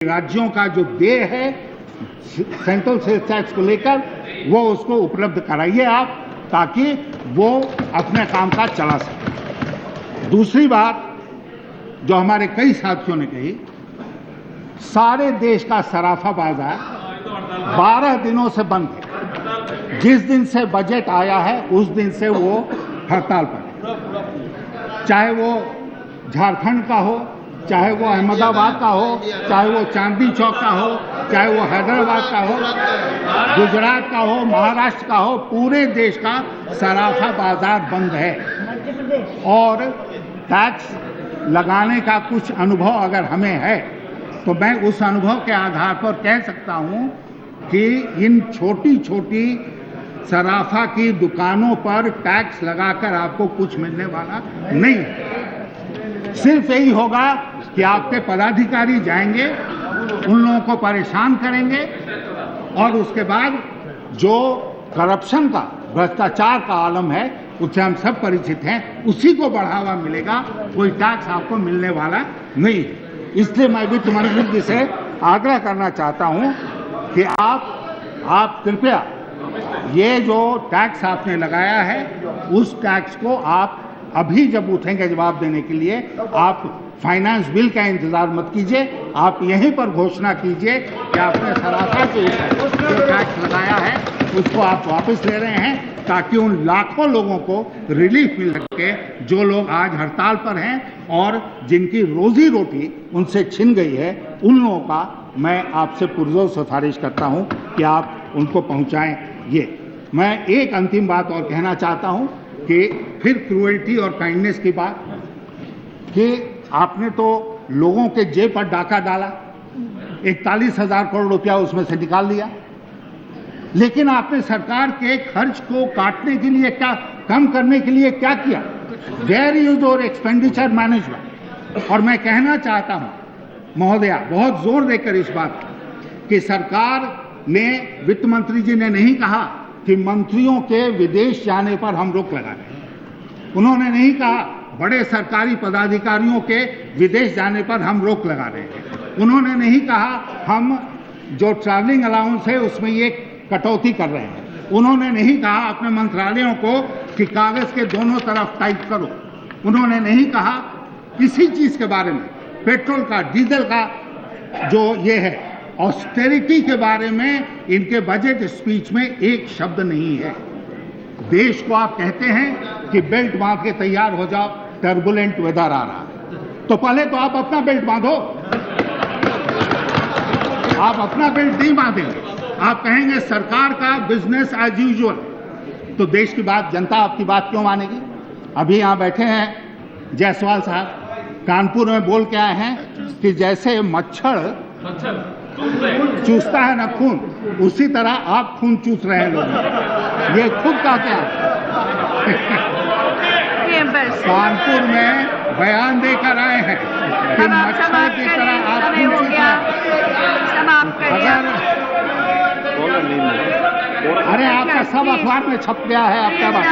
राज्यों का जो व्यय है सेंट्रल सेल्स टैक्स को लेकर वो उसको उपलब्ध कराइए आप, ताकि वो अपने कामकाज चला सके। दूसरी बात जो हमारे कई साथियों ने कही, सारे देश का सराफा बाजार 12 दिनों से बंद है। जिस दिन से बजट आया है उस दिन से वो हड़ताल पर है। चाहे वो झारखंड का हो, चाहे वो अहमदाबाद का हो, चाहे वो चांदनी चौक का हो, चाहे वो हैदराबाद का हो, गुजरात का हो, महाराष्ट्र का हो, पूरे देश का सराफा बाजार बंद है। और टैक्स लगाने का कुछ अनुभव अगर हमें है तो मैं उस अनुभव के आधार पर कह सकता हूं कि इन छोटी छोटी सराफा की दुकानों पर टैक्स लगाकर आपको कुछ मिलने वाला नहीं है। सिर्फ यही होगा कि आपके पदाधिकारी जाएंगे, उन लोगों को परेशान करेंगे और उसके बाद जो करप्शन का, भ्रष्टाचार का आलम है उससे हम सब परिचित हैं, उसी को बढ़ावा मिलेगा, कोई टैक्स आपको मिलने वाला नहीं है। इसलिए मैं वित्त मंत्री जी से आग्रह करना चाहता हूं कि आप कृपया ये जो टैक्स आपने लगाया है उस टैक्स को आप अभी जब उठेंगे जवाब देने के लिए, आप फाइनेंस बिल का इंतजार मत कीजिए, आप यहीं पर घोषणा कीजिए कि आपने सराफा के ऊपर जो टैक्स लगाया है उसको आप वापस ले रहे हैं, ताकि उन लाखों लोगों को रिलीफ मिल सके जो लोग आज हड़ताल पर हैं और जिनकी रोजी रोटी उनसे छिन गई है। उन लोगों का मैं आपसे पुरजोर सिफारिश करता हूं कि आप उनको पहुंचाएं। ये मैं एक अंतिम बात और कहना चाहता हूं कि फिर क्रूएल्टी और काइंडनेस की बात, कि आपने तो लोगों के जेब पर डाका डाला, 41,000 करोड़ रुपया उसमें से निकाल दिया, लेकिन आपने सरकार के खर्च को काटने के लिए क्या, कम करने के लिए क्या किया? Where is your expenditure management? और मैं कहना चाहता हूं महोदया, बहुत जोर देकर इस बात कि सरकार ने, वित्त मंत्री जी ने नहीं कहा कि मंत्रियों के विदेश जाने पर हम रोक लगा रहे हैं। उन्होंने नहीं कहा बड़े सरकारी पदाधिकारियों के विदेश जाने पर हम रोक लगा रहे हैं। उन्होंने नहीं कहा हम जो ट्रैवलिंग अलाउंस है उसमें ये कटौती कर रहे हैं। उन्होंने नहीं कहा अपने मंत्रालयों को कि कागज के दोनों तरफ टाइप करो। उन्होंने नहीं कहा किसी चीज के बारे में, पेट्रोल का, डीजल का जो ये है, ऑस्टेरिटी के बारे में इनके बजट स्पीच में एक शब्द नहीं है। देश को आप कहते हैं कि बेल्ट बांध के तैयार हो जाओ, टर्बुलेंट वेदर आ रहा है, तो पहले तो आप अपना बेल्ट बांधो। आप अपना बेल्ट नहीं बांधेंगे, आप कहेंगे सरकार का बिजनेस एज यूजुअल, तो देश की बात, जनता आपकी बात क्यों मानेगी? अभी यहां बैठे हैं जायसवाल साहब, कानपुर में बोल के आए हैं कि जैसे मच्छर चूसता है ना खून, उसी तरह आप खून चूस रहे हैं लोग। ये खुद कहते हैं कानपुर में बयान देकर आए हैं कि मच्छर की तरह आप खून चूस रहे हैं। अरे आपका सब अखबार में छप गया है, आपका बात